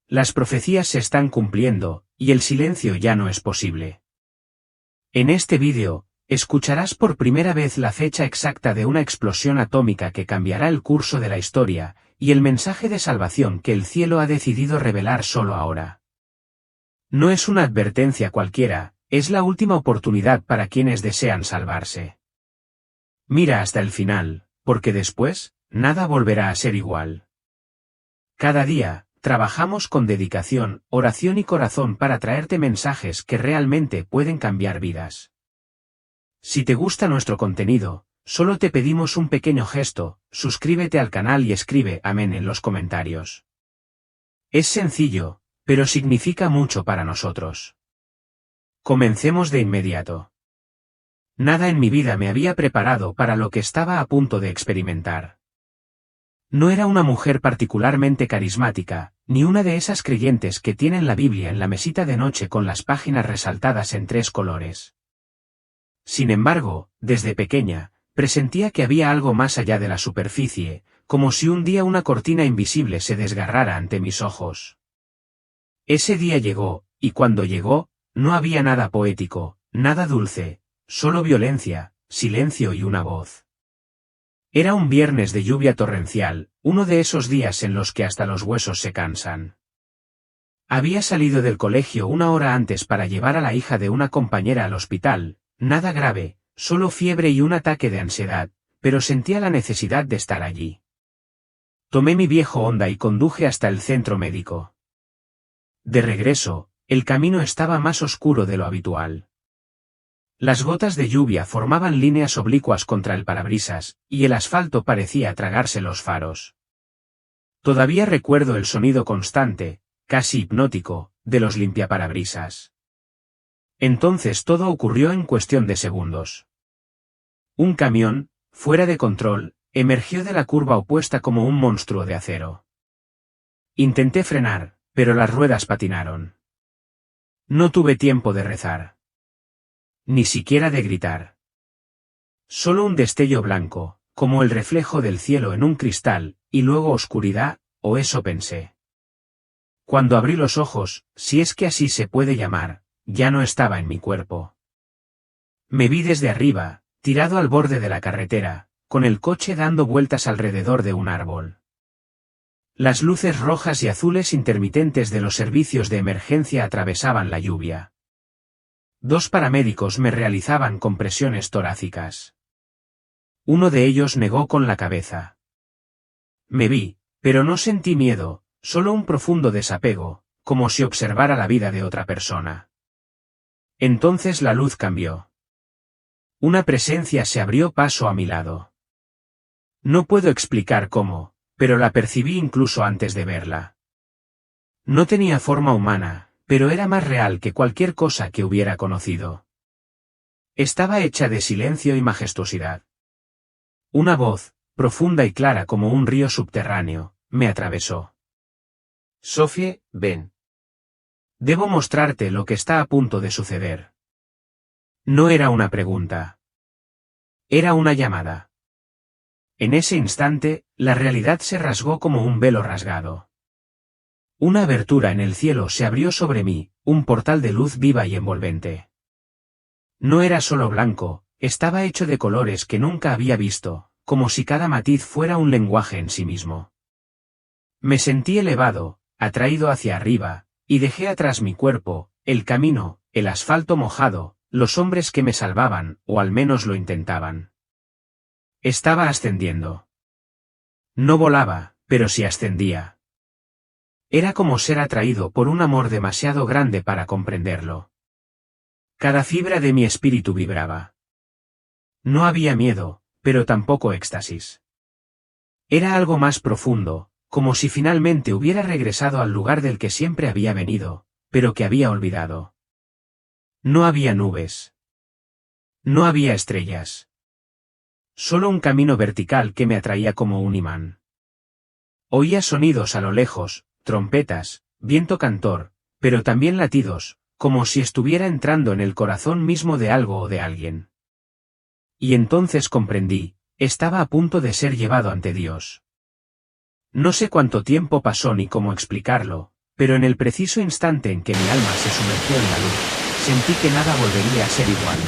Las profecías se están cumpliendo, y el silencio ya no es posible. En este vídeo, escucharás por primera vez la fecha exacta de una explosión atómica que cambiará el curso de la historia, y el mensaje de salvación que el cielo ha decidido revelar solo ahora. No es una advertencia cualquiera, es la última oportunidad para quienes desean salvarse. Mira hasta el final, porque después, nada volverá a ser igual. Cada día, trabajamos con dedicación, oración y corazón para traerte mensajes que realmente pueden cambiar vidas. Si te gusta nuestro contenido, solo te pedimos un pequeño gesto: suscríbete al canal y escribe amén en los comentarios. Es sencillo, pero significa mucho para nosotros. Comencemos de inmediato. Nada en mi vida me había preparado para lo que estaba a punto de experimentar. No era una mujer particularmente carismática, ni una de esas creyentes que tienen la Biblia en la mesita de noche con las páginas resaltadas en 3 colores. Sin embargo, desde pequeña, presentía que había algo más allá de la superficie, como si un día una cortina invisible se desgarrara ante mis ojos. Ese día llegó, y cuando llegó, no había nada poético, nada dulce, solo violencia, silencio y una voz. Era un viernes de lluvia torrencial, uno de esos días en los que hasta los huesos se cansan. Había salido del colegio una hora antes para llevar a la hija de una compañera al hospital, nada grave, solo fiebre y un ataque de ansiedad, pero sentía la necesidad de estar allí. Tomé mi viejo Honda y conduje hasta el centro médico. De regreso, el camino estaba más oscuro de lo habitual. Las gotas de lluvia formaban líneas oblicuas contra el parabrisas, y el asfalto parecía tragarse los faros. Todavía recuerdo el sonido constante, casi hipnótico, de los limpiaparabrisas. Entonces todo ocurrió en cuestión de segundos. Un camión, fuera de control, emergió de la curva opuesta como un monstruo de acero. Intenté frenar, pero las ruedas patinaron. No tuve tiempo de rezar. Ni siquiera de gritar. Solo un destello blanco, como el reflejo del cielo en un cristal, y luego oscuridad, o eso pensé. Cuando abrí los ojos, si es que así se puede llamar, ya no estaba en mi cuerpo. Me vi desde arriba, tirado al borde de la carretera, con el coche dando vueltas alrededor de un árbol. Las luces rojas y azules intermitentes de los servicios de emergencia atravesaban la lluvia. 2 paramédicos me realizaban compresiones torácicas. Uno de ellos negó con la cabeza. Me vi, pero no sentí miedo, solo un profundo desapego, como si observara la vida de otra persona. Entonces la luz cambió. Una presencia se abrió paso a mi lado. No puedo explicar cómo, pero la percibí incluso antes de verla. No tenía forma humana, pero era más real que cualquier cosa que hubiera conocido. Estaba hecha de silencio y majestuosidad. Una voz, profunda y clara como un río subterráneo, me atravesó. Sophie, ven. Debo mostrarte lo que está a punto de suceder. No era una pregunta. Era una llamada. En ese instante, la realidad se rasgó como un velo rasgado. Una abertura en el cielo se abrió sobre mí, un portal de luz viva y envolvente. No era solo blanco, estaba hecho de colores que nunca había visto, como si cada matiz fuera un lenguaje en sí mismo. Me sentí elevado, atraído hacia arriba, y dejé atrás mi cuerpo, el camino, el asfalto mojado, los hombres que me salvaban, o al menos lo intentaban. Estaba ascendiendo. No volaba, pero sí ascendía. Era como ser atraído por un amor demasiado grande para comprenderlo. Cada fibra de mi espíritu vibraba. No había miedo, pero tampoco éxtasis. Era algo más profundo, como si finalmente hubiera regresado al lugar del que siempre había venido, pero que había olvidado. No había nubes. No había estrellas. Solo un camino vertical que me atraía como un imán. Oía sonidos a lo lejos, trompetas, viento cantor, pero también latidos, como si estuviera entrando en el corazón mismo de algo o de alguien. Y entonces comprendí, estaba a punto de ser llevado ante Dios. No sé cuánto tiempo pasó ni cómo explicarlo, Pero en el preciso instante en que mi alma se sumergió en la luz, sentí que nada volvería a ser igual.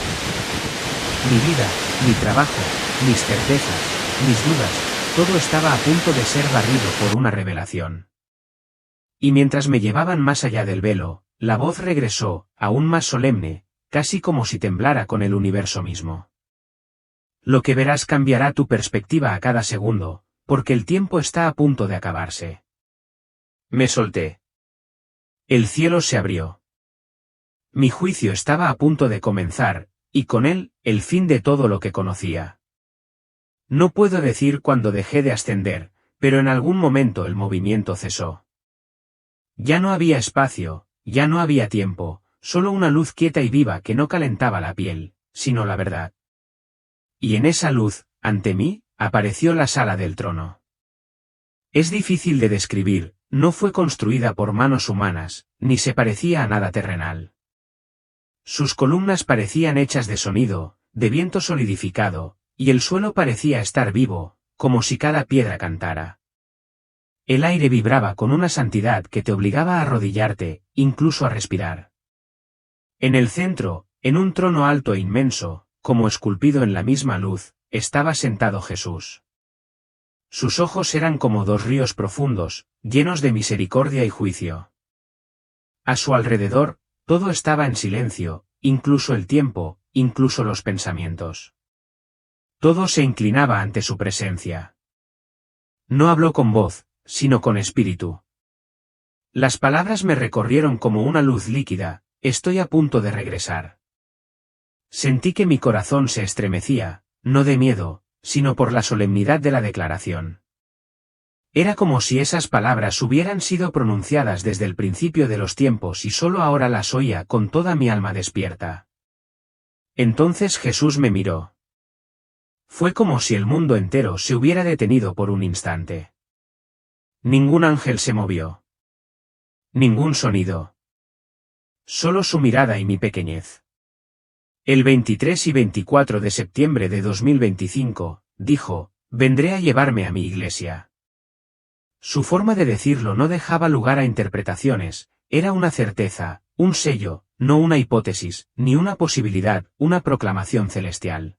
Mi vida, mi trabajo, mis certezas, mis dudas, todo estaba a punto de ser barrido por una revelación. Y mientras me llevaban más allá del velo, la voz regresó, aún más solemne, casi como si temblara con el universo mismo. Lo que verás cambiará tu perspectiva a cada segundo, porque el tiempo está a punto de acabarse. Me solté. El cielo se abrió. Mi juicio estaba a punto de comenzar, y con él, el fin de todo lo que conocía. No puedo decir cuándo dejé de ascender, pero en algún momento el movimiento cesó. Ya no había espacio, ya no había tiempo, solo una luz quieta y viva que no calentaba la piel, sino la verdad. Y en esa luz, ante mí, apareció la sala del trono. Es difícil de describir, no fue construida por manos humanas, ni se parecía a nada terrenal. Sus columnas parecían hechas de sonido, de viento solidificado, y el suelo parecía estar vivo, como si cada piedra cantara. El aire vibraba con una santidad que te obligaba a arrodillarte, incluso a respirar. En el centro, en un trono alto e inmenso, como esculpido en la misma luz, estaba sentado Jesús. Sus ojos eran como dos ríos profundos, llenos de misericordia y juicio. A su alrededor, todo estaba en silencio, incluso el tiempo, incluso los pensamientos. Todo se inclinaba ante su presencia. No habló con voz, sino con espíritu. Las palabras me recorrieron como una luz líquida: estoy a punto de regresar. Sentí que mi corazón se estremecía, no de miedo, sino por la solemnidad de la declaración. Era como si esas palabras hubieran sido pronunciadas desde el principio de los tiempos y solo ahora las oía con toda mi alma despierta. Entonces Jesús me miró. Fue como si el mundo entero se hubiera detenido por un instante. Ningún ángel se movió. Ningún sonido. Solo su mirada y mi pequeñez. El 23 y 24 de septiembre de 2025, dijo: vendré a llevarme a mi iglesia. Su forma de decirlo no dejaba lugar a interpretaciones, era una certeza, un sello, no una hipótesis, ni una posibilidad, una proclamación celestial.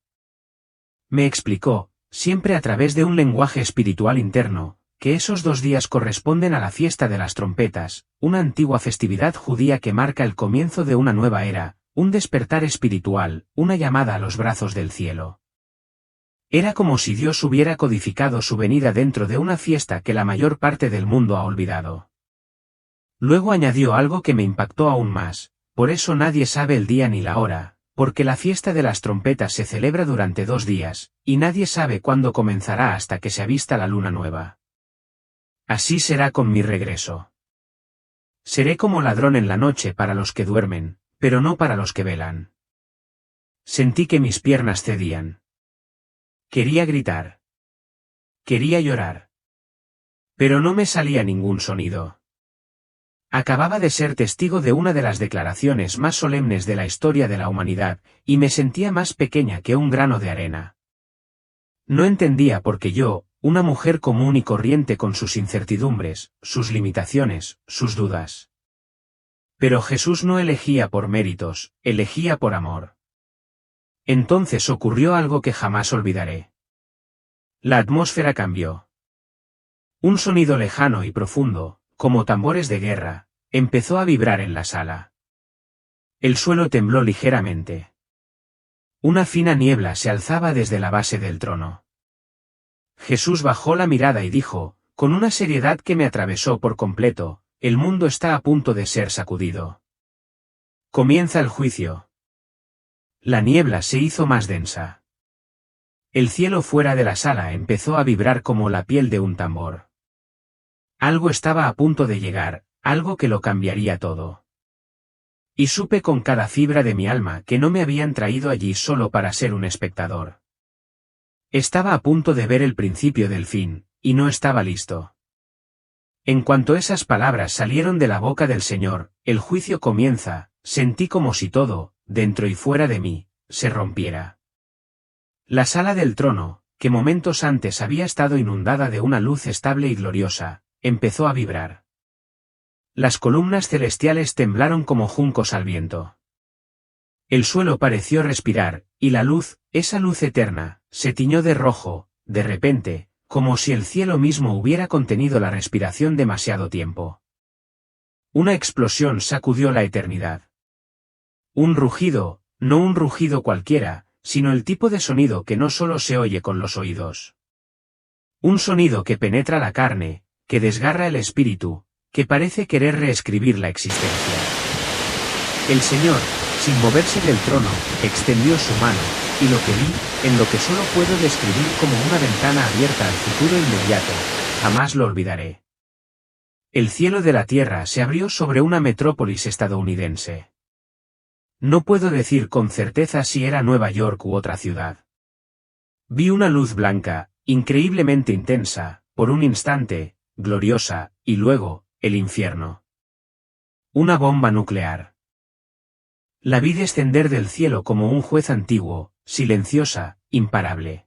Me explicó, siempre a través de un lenguaje espiritual interno, que esos 2 días corresponden a la fiesta de las trompetas, una antigua festividad judía que marca el comienzo de una nueva era, un despertar espiritual, una llamada a los brazos del cielo. Era como si Dios hubiera codificado su venida dentro de una fiesta que la mayor parte del mundo ha olvidado. Luego añadió algo que me impactó aún más: por eso nadie sabe el día ni la hora, porque la fiesta de las trompetas se celebra durante 2 días, y nadie sabe cuándo comenzará hasta que se avista la luna nueva. Así será con mi regreso. Seré como ladrón en la noche para los que duermen, pero no para los que velan. Sentí que mis piernas cedían. Quería gritar. Quería llorar. Pero no me salía ningún sonido. Acababa de ser testigo de una de las declaraciones más solemnes de la historia de la humanidad, y me sentía más pequeña que un grano de arena. No entendía por qué yo, una mujer común y corriente con sus incertidumbres, sus limitaciones, sus dudas. Pero Jesús no elegía por méritos, elegía por amor. Entonces ocurrió algo que jamás olvidaré. La atmósfera cambió. Un sonido lejano y profundo, como tambores de guerra, empezó a vibrar en la sala. El suelo tembló ligeramente. Una fina niebla se alzaba desde la base del trono. Jesús bajó la mirada y dijo, con una seriedad que me atravesó por completo: el mundo está a punto de ser sacudido. Comienza el juicio. La niebla se hizo más densa. El cielo fuera de la sala empezó a vibrar como la piel de un tambor. Algo estaba a punto de llegar, algo que lo cambiaría todo. Y supe con cada fibra de mi alma que no me habían traído allí solo para ser un espectador. Estaba a punto de ver el principio del fin, y no estaba listo. En cuanto esas palabras salieron de la boca del Señor: el juicio comienza, sentí como si todo, dentro y fuera de mí, se rompiera. La sala del trono, que momentos antes había estado inundada de una luz estable y gloriosa, empezó a vibrar. Las columnas celestiales temblaron como juncos al viento. El suelo pareció respirar, y la luz, esa luz eterna, se tiñó de rojo, de repente, como si el cielo mismo hubiera contenido la respiración demasiado tiempo. Una explosión sacudió la eternidad. Un rugido, no un rugido cualquiera, sino el tipo de sonido que no solo se oye con los oídos. Un sonido que penetra la carne, que desgarra el espíritu, que parece querer reescribir la existencia. El Señor, sin moverse del trono, extendió su mano, y lo que vi, en lo que solo puedo describir como una ventana abierta al futuro inmediato, jamás lo olvidaré. El cielo de la tierra se abrió sobre una metrópolis estadounidense. No puedo decir con certeza si era Nueva York u otra ciudad. Vi una luz blanca, increíblemente intensa, por un instante, gloriosa, y luego, el infierno. Una bomba nuclear. La vi descender del cielo como un juez antiguo, silenciosa, imparable.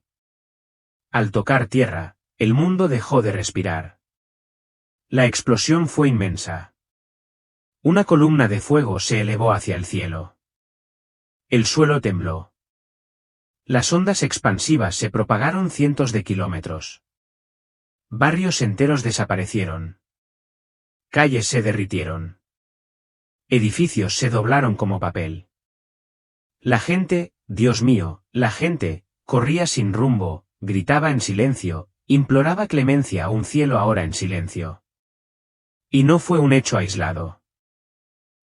Al tocar tierra, el mundo dejó de respirar. La explosión fue inmensa. Una columna de fuego se elevó hacia el cielo. El suelo tembló. Las ondas expansivas se propagaron cientos de kilómetros. Barrios enteros desaparecieron. Calles se derritieron. Edificios se doblaron como papel. La gente, Dios mío, la gente, corría sin rumbo, gritaba en silencio, imploraba clemencia a un cielo ahora en silencio. Y no fue un hecho aislado.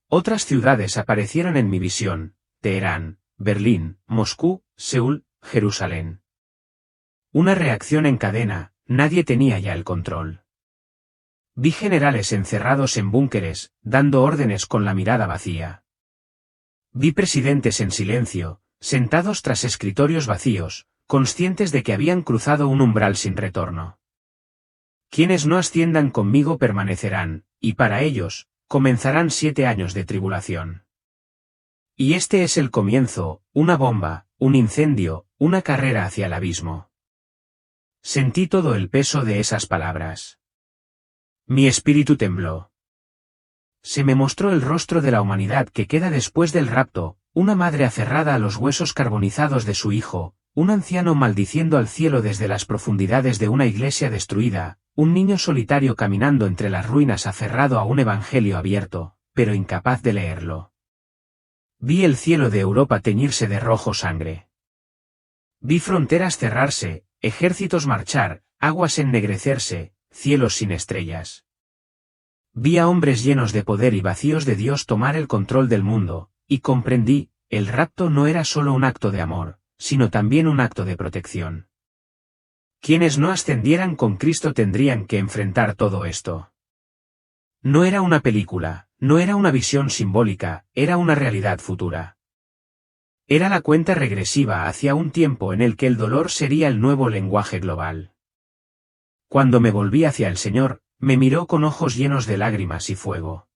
Otras ciudades aparecieron en mi visión: Teherán, Berlín, Moscú, Seúl, Jerusalén. Una reacción en cadena, nadie tenía ya el control. Vi generales encerrados en búnkeres, dando órdenes con la mirada vacía. Vi presidentes en silencio, sentados tras escritorios vacíos, conscientes de que habían cruzado un umbral sin retorno. Quienes no asciendan conmigo permanecerán, y para ellos, comenzarán 7 años de tribulación. Y este es el comienzo, una bomba, un incendio, una carrera hacia el abismo. Sentí todo el peso de esas palabras. Mi espíritu tembló. Se me mostró el rostro de la humanidad que queda después del rapto, una madre aferrada a los huesos carbonizados de su hijo, un anciano maldiciendo al cielo desde las profundidades de una iglesia destruida, un niño solitario caminando entre las ruinas aferrado a un evangelio abierto, pero incapaz de leerlo. Vi el cielo de Europa teñirse de rojo sangre. Vi fronteras cerrarse, ejércitos marchar, aguas ennegrecerse, cielos sin estrellas. Vi a hombres llenos de poder y vacíos de Dios tomar el control del mundo, y comprendí, el rapto no era solo un acto de amor, sino también un acto de protección. Quienes no ascendieran con Cristo tendrían que enfrentar todo esto. No era una película, no era una visión simbólica, era una realidad futura. Era la cuenta regresiva hacia un tiempo en el que el dolor sería el nuevo lenguaje global. Cuando me volví hacia el Señor, me miró con ojos llenos de lágrimas y fuego.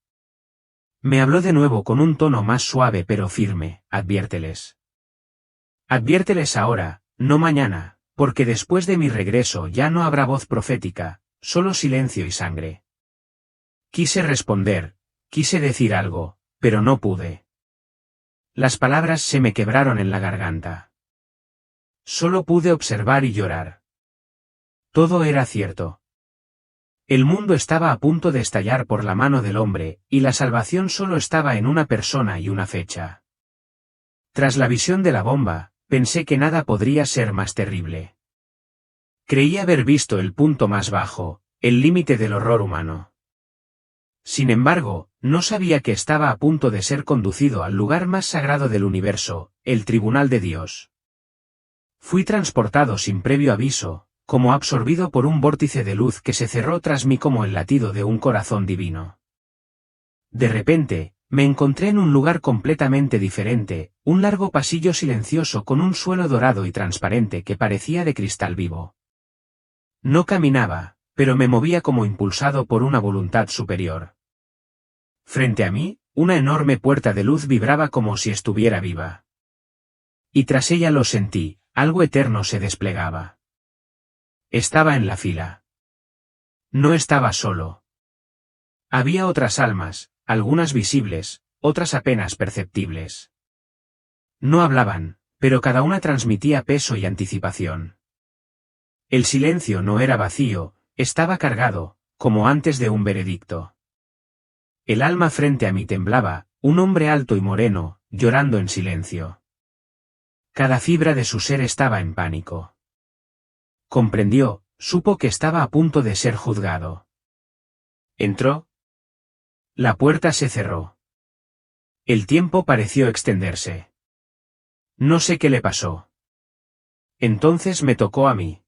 Me habló de nuevo con un tono más suave pero firme: adviérteles. Adviérteles ahora, no mañana, porque después de mi regreso ya no habrá voz profética, solo silencio y sangre. Quise responder, quise decir algo, pero no pude. Las palabras se me quebraron en la garganta. Solo pude observar y llorar. Todo era cierto. El mundo estaba a punto de estallar por la mano del hombre, y la salvación solo estaba en una persona y una fecha. Tras la visión de la bomba, pensé que nada podría ser más terrible. Creí haber visto el punto más bajo, el límite del horror humano. Sin embargo, no sabía que estaba a punto de ser conducido al lugar más sagrado del universo, el tribunal de Dios. Fui transportado sin previo aviso, como absorbido por un vórtice de luz que se cerró tras mí como el latido de un corazón divino. De repente, me encontré en un lugar completamente diferente, un largo pasillo silencioso con un suelo dorado y transparente que parecía de cristal vivo. No caminaba, pero me movía como impulsado por una voluntad superior. Frente a mí, una enorme puerta de luz vibraba como si estuviera viva. Y tras ella lo sentí, algo eterno se desplegaba. Estaba en la fila. No estaba solo. Había otras almas, algunas visibles, otras apenas perceptibles. No hablaban, pero cada una transmitía peso y anticipación. El silencio no era vacío, estaba cargado, como antes de un veredicto. El alma frente a mí temblaba, un hombre alto y moreno, llorando en silencio. Cada fibra de su ser estaba en pánico. Comprendió, supo que estaba a punto de ser juzgado. Entró. La puerta se cerró. El tiempo pareció extenderse. No sé qué le pasó. Entonces me tocó a mí.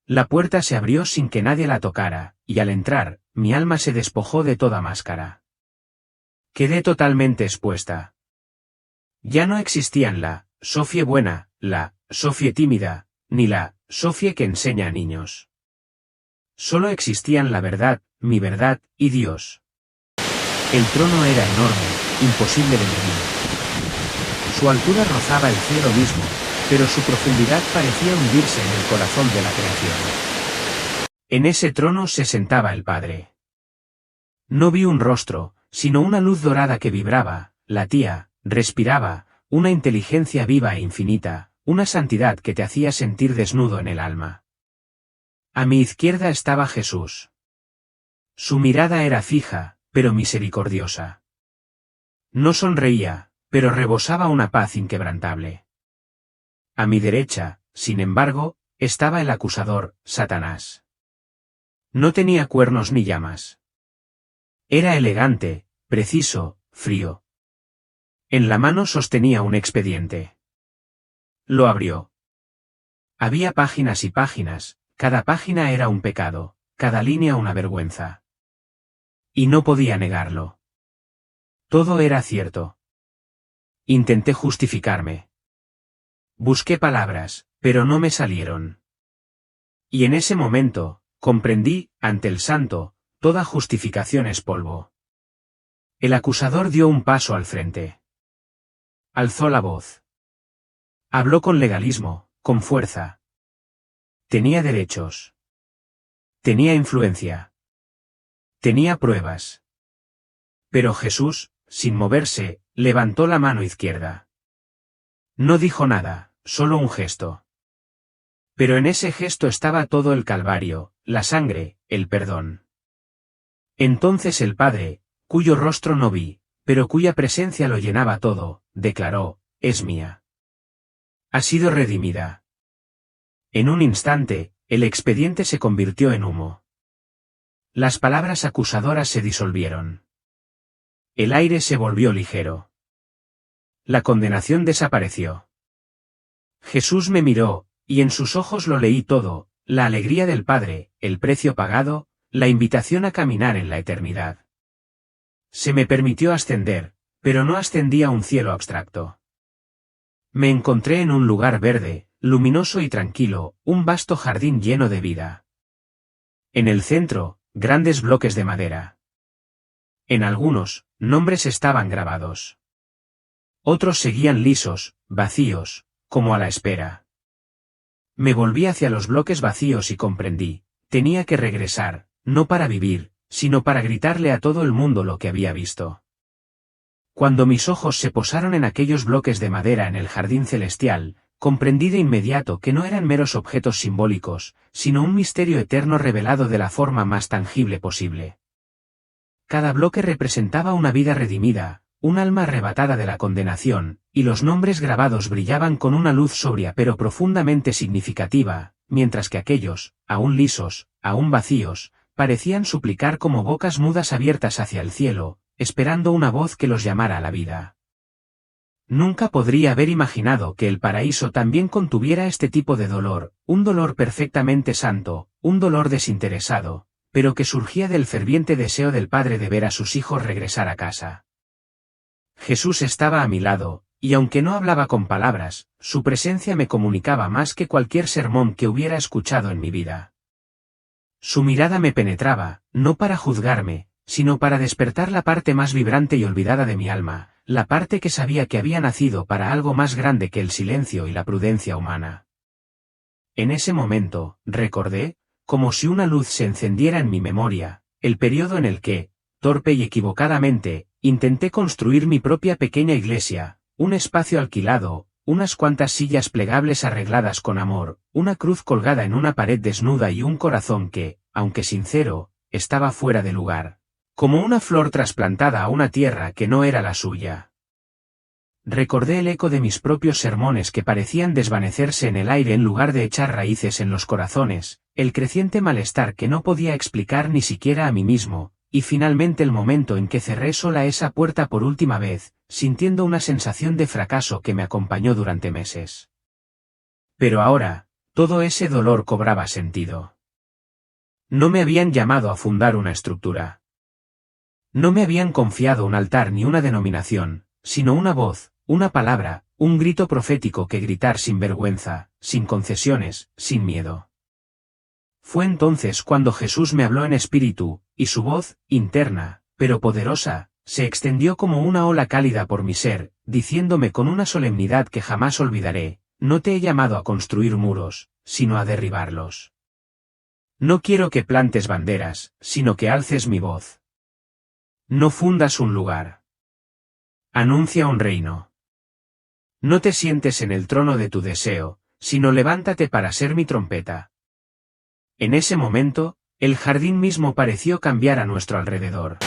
La puerta se abrió sin que nadie la tocara, y al entrar, mi alma se despojó de toda máscara. Quedé totalmente expuesta. Ya no existían la Sofie buena, la Sofie tímida, ni la Sofie que enseña a niños. Solo existían la verdad, mi verdad, y Dios. El trono era enorme, imposible de medir. Su altura rozaba el cielo mismo, pero su profundidad parecía hundirse en el corazón de la creación. En ese trono se sentaba el Padre. No vi un rostro, sino una luz dorada que vibraba, latía, respiraba, una inteligencia viva e infinita, una santidad que te hacía sentir desnudo en el alma. A mi izquierda estaba Jesús. Su mirada era fija, pero misericordiosa. No sonreía, pero rebosaba una paz inquebrantable. A mi derecha, sin embargo, estaba el acusador, Satanás. No tenía cuernos ni llamas. Era elegante, preciso, frío. En la mano sostenía un expediente. Lo abrió. Había páginas y páginas, cada página era un pecado, cada línea una vergüenza. Y no podía negarlo. Todo era cierto. Intenté justificarme. Busqué palabras, pero no me salieron. Y en ese momento, comprendí, ante el santo, toda justificación es polvo. El acusador dio un paso al frente. Alzó la voz. Habló con legalismo, con fuerza. Tenía derechos. Tenía influencia. Tenía pruebas. Pero Jesús, sin moverse, levantó la mano izquierda. No dijo nada, solo un gesto. Pero en ese gesto estaba todo el Calvario, la sangre, el perdón. Entonces el Padre, cuyo rostro no vi, pero cuya presencia lo llenaba todo, declaró, es mía. Ha sido redimida. En un instante, el expediente se convirtió en humo. Las palabras acusadoras se disolvieron. El aire se volvió ligero. La condenación desapareció. Jesús me miró, y en sus ojos lo leí todo, la alegría del Padre, el precio pagado, la invitación a caminar en la eternidad. Se me permitió ascender, pero no ascendí a un cielo abstracto. Me encontré en un lugar verde, luminoso y tranquilo, un vasto jardín lleno de vida. En el centro, grandes bloques de madera. En algunos, nombres estaban grabados. Otros seguían lisos, vacíos, como a la espera. Me volví hacia los bloques vacíos y comprendí, tenía que regresar, no para vivir, sino para gritarle a todo el mundo lo que había visto. Cuando mis ojos se posaron en aquellos bloques de madera en el jardín celestial, comprendí de inmediato que no eran meros objetos simbólicos, sino un misterio eterno revelado de la forma más tangible posible. Cada bloque representaba una vida redimida, un alma arrebatada de la condenación, y los nombres grabados brillaban con una luz sobria pero profundamente significativa, mientras que aquellos, aún lisos, aún vacíos, parecían suplicar como bocas mudas abiertas hacia el cielo, esperando una voz que los llamara a la vida. Nunca podría haber imaginado que el paraíso también contuviera este tipo de dolor, un dolor perfectamente santo, un dolor desinteresado, pero que surgía del ferviente deseo del Padre de ver a sus hijos regresar a casa. Jesús estaba a mi lado, y aunque no hablaba con palabras, su presencia me comunicaba más que cualquier sermón que hubiera escuchado en mi vida. Su mirada me penetraba, no para juzgarme, sino para despertar la parte más vibrante y olvidada de mi alma, la parte que sabía que había nacido para algo más grande que el silencio y la prudencia humana. En ese momento, recordé, como si una luz se encendiera en mi memoria, el periodo en el que, torpe y equivocadamente, intenté construir mi propia pequeña iglesia, un espacio alquilado, unas cuantas sillas plegables arregladas con amor, una cruz colgada en una pared desnuda y un corazón que, aunque sincero, estaba fuera de lugar, como una flor trasplantada a una tierra que no era la suya. Recordé el eco de mis propios sermones que parecían desvanecerse en el aire en lugar de echar raíces en los corazones, el creciente malestar que no podía explicar ni siquiera a mí mismo, y finalmente el momento en que cerré sola esa puerta por última vez, sintiendo una sensación de fracaso que me acompañó durante meses. Pero ahora, todo ese dolor cobraba sentido. No me habían llamado a fundar una estructura. No me habían confiado un altar ni una denominación, sino una voz, una palabra, un grito profético que gritar sin vergüenza, sin concesiones, sin miedo. Fue entonces cuando Jesús me habló en espíritu, y su voz, interna, pero poderosa, se extendió como una ola cálida por mi ser, diciéndome con una solemnidad que jamás olvidaré: no te he llamado a construir muros, sino a derribarlos. No quiero que plantes banderas, sino que alces mi voz. No fundas un lugar. Anuncia un reino. No te sientes en el trono de tu deseo, sino levántate para ser mi trompeta. En ese momento, el jardín mismo pareció cambiar a nuestro alrededor.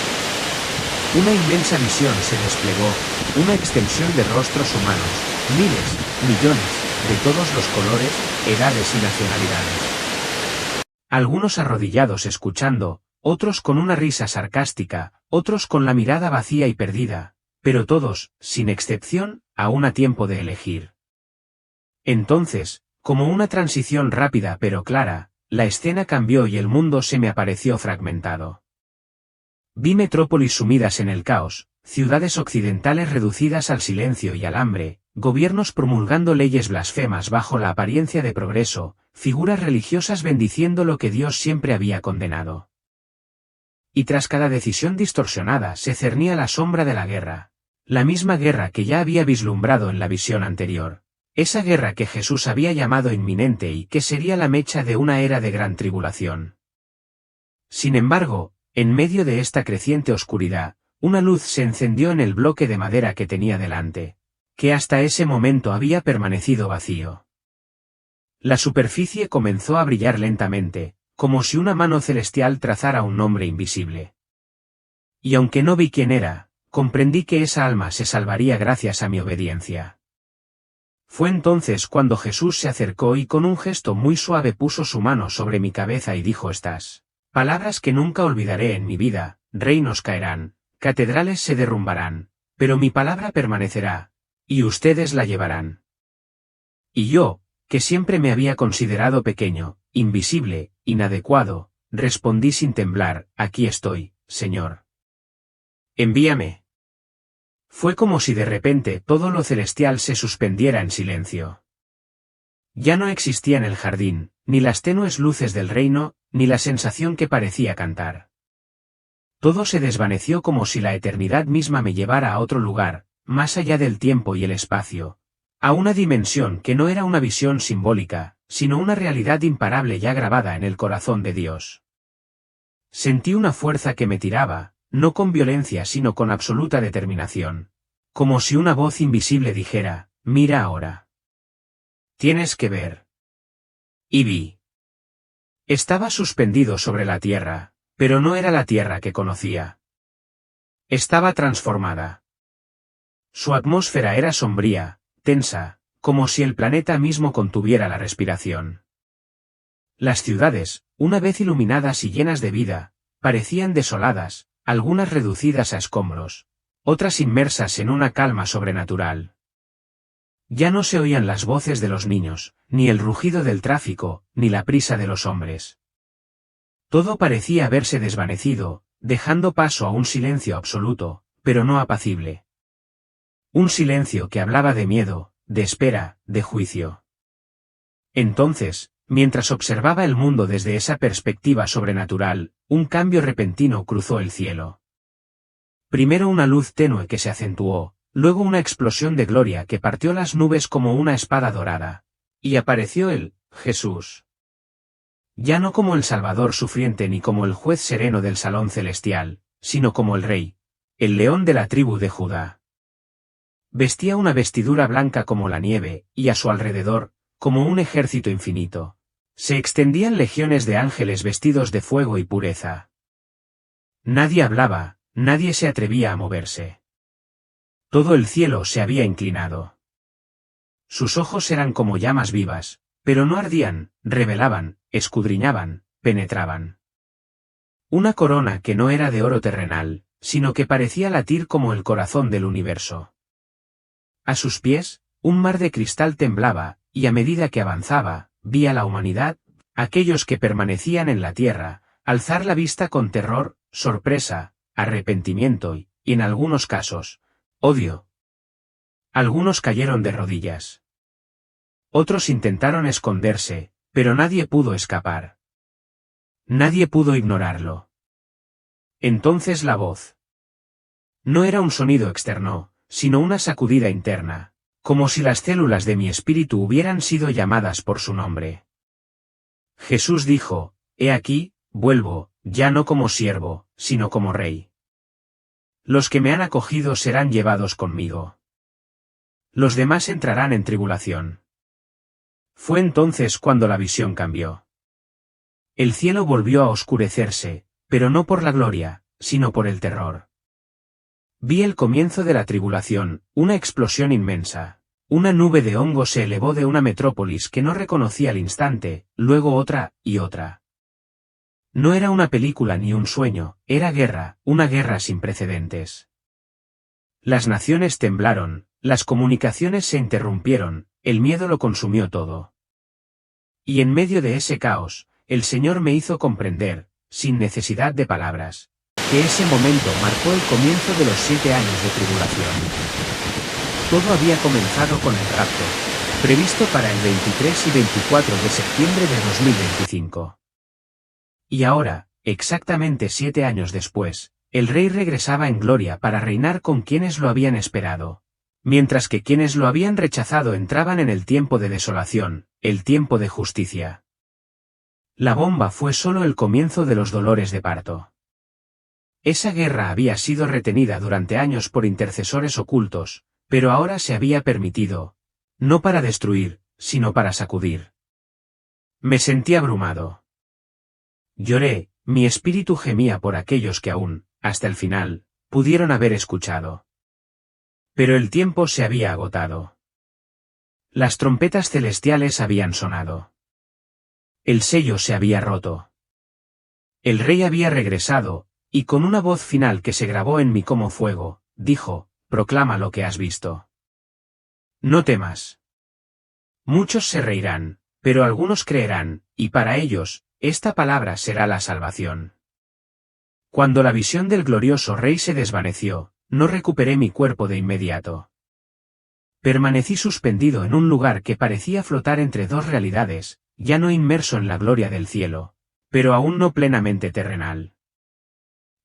Una inmensa visión se desplegó, una extensión de rostros humanos, miles, millones, de todos los colores, edades y nacionalidades. Algunos arrodillados escuchando, otros con una risa sarcástica, otros con la mirada vacía y perdida, pero todos, sin excepción, aún a tiempo de elegir. Entonces, como una transición rápida pero clara, la escena cambió y el mundo se me apareció fragmentado. Vi metrópolis sumidas en el caos, ciudades occidentales reducidas al silencio y al hambre, gobiernos promulgando leyes blasfemas bajo la apariencia de progreso, figuras religiosas bendiciendo lo que Dios siempre había condenado. Y tras cada decisión distorsionada se cernía la sombra de la guerra, la misma guerra que ya había vislumbrado en la visión anterior. Esa guerra que Jesús había llamado inminente y que sería la mecha de una era de gran tribulación. Sin embargo, en medio de esta creciente oscuridad, una luz se encendió en el bloque de madera que tenía delante, que hasta ese momento había permanecido vacío. La superficie comenzó a brillar lentamente, como si una mano celestial trazara un nombre invisible. Y aunque no vi quién era, comprendí que esa alma se salvaría gracias a mi obediencia. Fue entonces cuando Jesús se acercó y con un gesto muy suave puso su mano sobre mi cabeza y dijo estas palabras que nunca olvidaré en mi vida: reinos caerán, catedrales se derrumbarán, pero mi palabra permanecerá, y ustedes la llevarán. Y yo, que siempre me había considerado pequeño, invisible, inadecuado, respondí sin temblar: aquí estoy, Señor. Envíame. Fue como si de repente todo lo celestial se suspendiera en silencio. Ya no existía en el jardín, ni las tenues luces del reino, ni la sensación que parecía cantar. Todo se desvaneció como si la eternidad misma me llevara a otro lugar, más allá del tiempo y el espacio, a una dimensión que no era una visión simbólica, sino una realidad imparable ya grabada en el corazón de Dios. Sentí una fuerza que me tiraba, no con violencia sino con absoluta determinación. Como si una voz invisible dijera: mira ahora. Tienes que ver. Y vi. Estaba suspendido sobre la tierra, pero no era la tierra que conocía. Estaba transformada. Su atmósfera era sombría, tensa, como si el planeta mismo contuviera la respiración. Las ciudades, una vez iluminadas y llenas de vida, parecían desoladas, algunas reducidas a escombros, otras inmersas en una calma sobrenatural. Ya no se oían las voces de los niños, ni el rugido del tráfico, ni la prisa de los hombres. Todo parecía haberse desvanecido, dejando paso a un silencio absoluto, pero no apacible. Un silencio que hablaba de miedo, de espera, de juicio. Entonces, mientras observaba el mundo desde esa perspectiva sobrenatural, un cambio repentino cruzó el cielo. Primero una luz tenue que se acentuó, luego una explosión de gloria que partió las nubes como una espada dorada. Y apareció él, Jesús. Ya no como el Salvador sufriente ni como el juez sereno del salón celestial, sino como el Rey, el León de la tribu de Judá. Vestía una vestidura blanca como la nieve, y a su alrededor, como un ejército infinito, se extendían legiones de ángeles vestidos de fuego y pureza. Nadie hablaba, nadie se atrevía a moverse. Todo el cielo se había inclinado. Sus ojos eran como llamas vivas, pero no ardían, revelaban, escudriñaban, penetraban. Una corona que no era de oro terrenal, sino que parecía latir como el corazón del universo. A sus pies, un mar de cristal temblaba, y a medida que avanzaba, vi a la humanidad, aquellos que permanecían en la tierra, alzar la vista con terror, sorpresa, arrepentimiento y, en algunos casos, odio. Algunos cayeron de rodillas. Otros intentaron esconderse, pero nadie pudo escapar. Nadie pudo ignorarlo. Entonces la voz. No era un sonido externo, sino una sacudida interna, como si las células de mi espíritu hubieran sido llamadas por su nombre. Jesús dijo, «He aquí, vuelvo, ya no como siervo, sino como rey. Los que me han acogido serán llevados conmigo. Los demás entrarán en tribulación». Fue entonces cuando la visión cambió. El cielo volvió a oscurecerse, pero no por la gloria, sino por el terror. Vi el comienzo de la tribulación, una explosión inmensa. Una nube de hongo se elevó de una metrópolis que no reconocí al instante, luego otra, y otra. No era una película ni un sueño, era guerra, una guerra sin precedentes. Las naciones temblaron, las comunicaciones se interrumpieron, el miedo lo consumió todo. Y en medio de ese caos, el Señor me hizo comprender, sin necesidad de palabras, que ese momento marcó el comienzo de los 7 años de tribulación. Todo había comenzado con el rapto, previsto para el 23 y 24 de septiembre de 2025. Y ahora, exactamente 7 años después, el Rey regresaba en gloria para reinar con quienes lo habían esperado, mientras que quienes lo habían rechazado entraban en el tiempo de desolación, el tiempo de justicia. La bomba fue solo el comienzo de los dolores de parto. Esa guerra había sido retenida durante años por intercesores ocultos, pero ahora se había permitido, no para destruir, sino para sacudir. Me sentí abrumado. Lloré, mi espíritu gemía por aquellos que aún, hasta el final, pudieron haber escuchado. Pero el tiempo se había agotado. Las trompetas celestiales habían sonado. El sello se había roto. El Rey había regresado, y con una voz final que se grabó en mí como fuego, dijo, «Proclama lo que has visto. No temas. Muchos se reirán, pero algunos creerán, y para ellos, esta palabra será la salvación». Cuando la visión del glorioso Rey se desvaneció, no recuperé mi cuerpo de inmediato. Permanecí suspendido en un lugar que parecía flotar entre dos realidades, ya no inmerso en la gloria del cielo, pero aún no plenamente terrenal.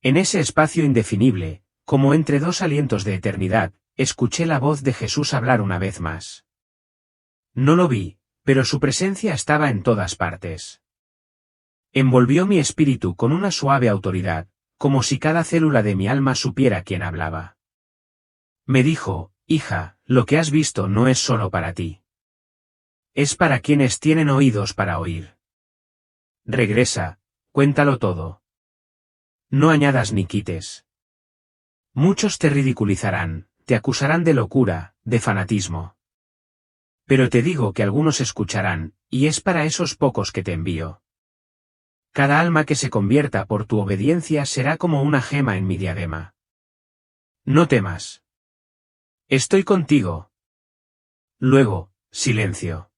En ese espacio indefinible, como entre dos alientos de eternidad, escuché la voz de Jesús hablar una vez más. No lo vi, pero su presencia estaba en todas partes. Envolvió mi espíritu con una suave autoridad, como si cada célula de mi alma supiera quién hablaba. Me dijo, «Hija, lo que has visto no es solo para ti. Es para quienes tienen oídos para oír. Regresa, cuéntalo todo. No añadas ni quites. Muchos te ridiculizarán, te acusarán de locura, de fanatismo. Pero te digo que algunos escucharán, y es para esos pocos que te envío. Cada alma que se convierta por tu obediencia será como una gema en mi diadema. No temas. Estoy contigo». Luego, silencio.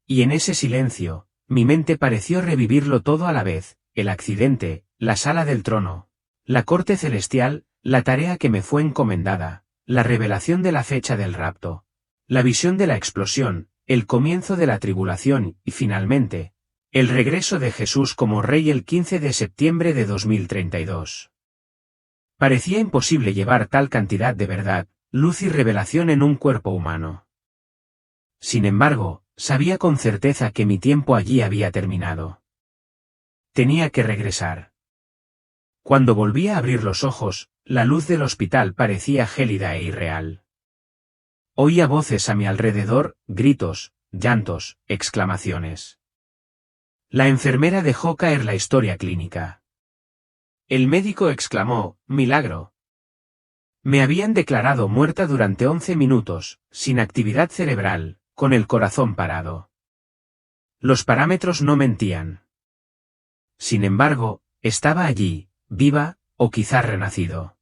Y en ese silencio, mi mente pareció revivirlo todo a la vez, el accidente, la sala del trono, la corte celestial, la tarea que me fue encomendada, la revelación de la fecha del rapto, la visión de la explosión, el comienzo de la tribulación y finalmente, el regreso de Jesús como Rey el 15 de septiembre de 2032. Parecía imposible llevar tal cantidad de verdad, luz y revelación en un cuerpo humano. Sin embargo, sabía con certeza que mi tiempo allí había terminado. Tenía que regresar. Cuando volví a abrir los ojos, la luz del hospital parecía gélida e irreal. Oía voces a mi alrededor, gritos, llantos, exclamaciones. La enfermera dejó caer la historia clínica. El médico exclamó, «Milagro». Me habían declarado muerta durante 11 minutos, sin actividad cerebral, con el corazón parado. Los parámetros no mentían. Sin embargo, estaba allí, viva, o quizá renacido.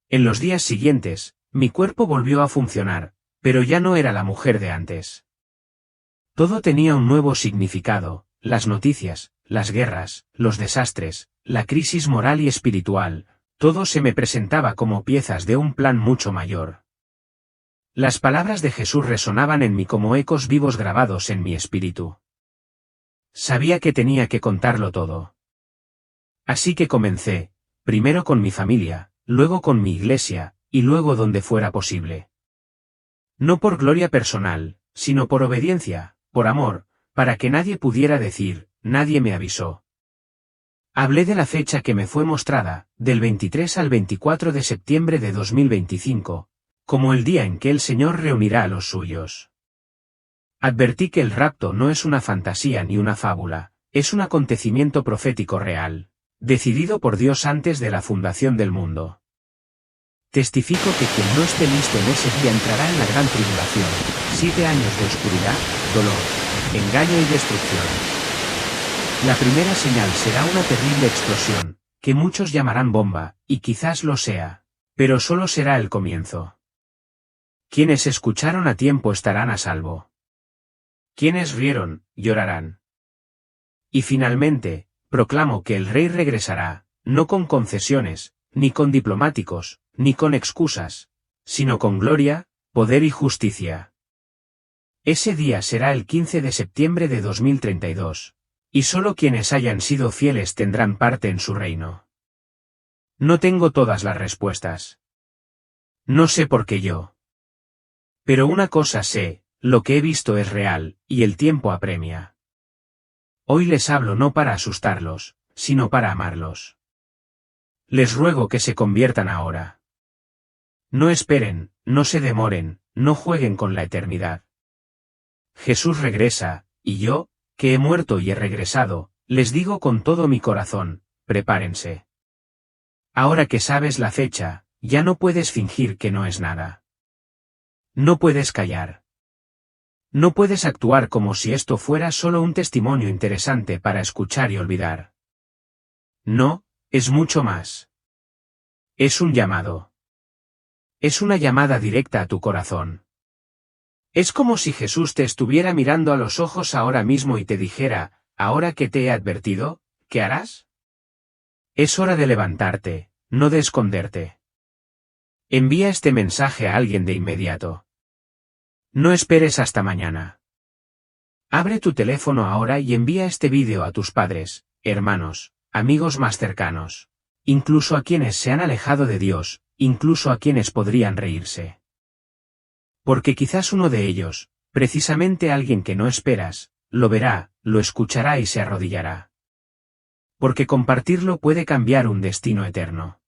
En los días siguientes, mi cuerpo volvió a funcionar, pero ya no era la mujer de antes. Todo tenía un nuevo significado, las noticias, las guerras, los desastres, la crisis moral y espiritual, todo se me presentaba como piezas de un plan mucho mayor. Las palabras de Jesús resonaban en mí como ecos vivos grabados en mi espíritu. Sabía que tenía que contarlo todo. Así que comencé, primero con mi familia, luego con mi iglesia, y luego donde fuera posible. No por gloria personal, sino por obediencia, por amor, para que nadie pudiera decir, nadie me avisó. Hablé de la fecha que me fue mostrada, del 23 al 24 de septiembre de 2025, como el día en que el Señor reunirá a los suyos. Advertí que el rapto no es una fantasía ni una fábula, es un acontecimiento profético real, decidido por Dios antes de la fundación del mundo. Testifico que quien no esté listo en ese día entrará en la gran tribulación, 7 años de oscuridad, dolor, engaño y destrucción. La primera señal será una terrible explosión, que muchos llamarán bomba, y quizás lo sea, pero solo será el comienzo. Quienes escucharon a tiempo estarán a salvo. Quienes rieron, llorarán. Y finalmente, proclamo que el Rey regresará, no con concesiones, ni con diplomáticos, ni con excusas, sino con gloria, poder y justicia. Ese día será el 15 de septiembre de 2032, y solo quienes hayan sido fieles tendrán parte en su reino. No tengo todas las respuestas. No sé por qué yo. Pero una cosa sé, lo que he visto es real, y el tiempo apremia. Hoy les hablo no para asustarlos, sino para amarlos. Les ruego que se conviertan ahora. No esperen, no se demoren, no jueguen con la eternidad. Jesús regresa, y yo, que he muerto y he regresado, les digo con todo mi corazón, prepárense. Ahora que sabes la fecha, ya no puedes fingir que no es nada. No puedes callar. No puedes actuar como si esto fuera solo un testimonio interesante para escuchar y olvidar. No, es mucho más. Es un llamado. Es una llamada directa a tu corazón. Es como si Jesús te estuviera mirando a los ojos ahora mismo y te dijera, ahora que te he advertido, ¿qué harás? Es hora de levantarte, no de esconderte. Envía este mensaje a alguien de inmediato. No esperes hasta mañana. Abre tu teléfono ahora y envía este vídeo a tus padres, hermanos, amigos más cercanos, incluso a quienes se han alejado de Dios, incluso a quienes podrían reírse. Porque quizás uno de ellos, precisamente alguien que no esperas, lo verá, lo escuchará y se arrodillará. Porque compartirlo puede cambiar un destino eterno.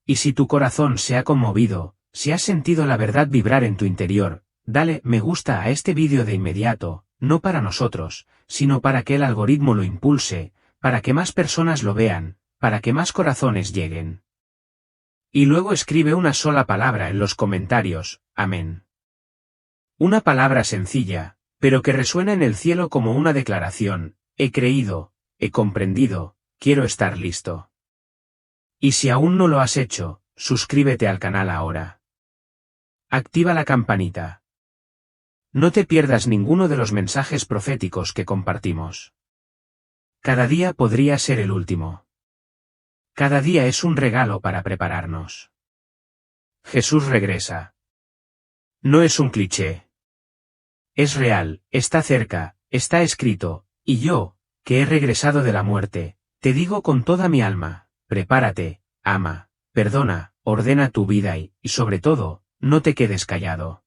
Y si tu corazón se ha conmovido, si has sentido la verdad vibrar en tu interior, dale me gusta a este vídeo de inmediato, no para nosotros, sino para que el algoritmo lo impulse, para que más personas lo vean, para que más corazones lleguen. Y luego escribe una sola palabra en los comentarios, amén. Una palabra sencilla, pero que resuena en el cielo como una declaración, he creído, he comprendido, quiero estar listo. Y si aún no lo has hecho, suscríbete al canal ahora. Activa la campanita. No te pierdas ninguno de los mensajes proféticos que compartimos. Cada día podría ser el último. Cada día es un regalo para prepararnos. Jesús regresa. No es un cliché. Es real, está cerca, está escrito, y yo, que he regresado de la muerte, te digo con toda mi alma, prepárate, ama, perdona, ordena tu vida y, sobre todo, no te quedes callado.